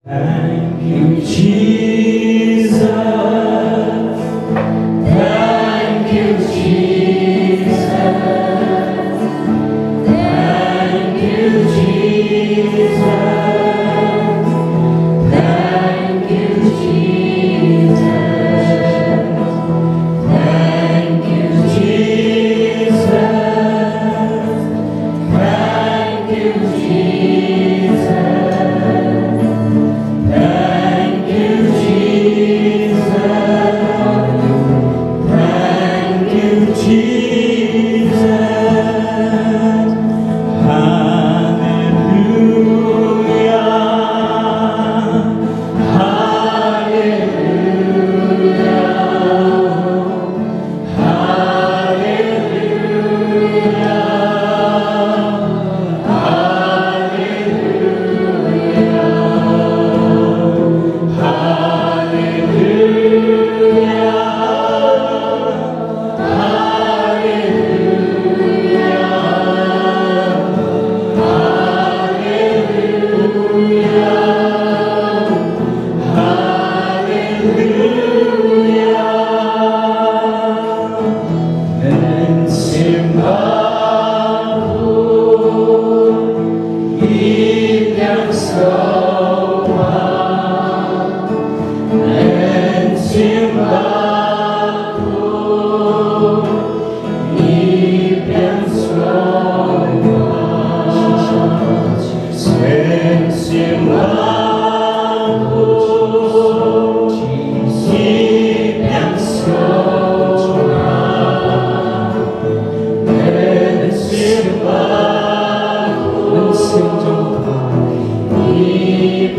Thank you, Jesus. Thank you, Jesus. Thank you, Jesus. Thank you, Jesus. Thank you, Jesus. Thank you, Jesus. Thank you, Jesus. Thank you, Jesus. Hallelujah.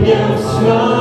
Yes,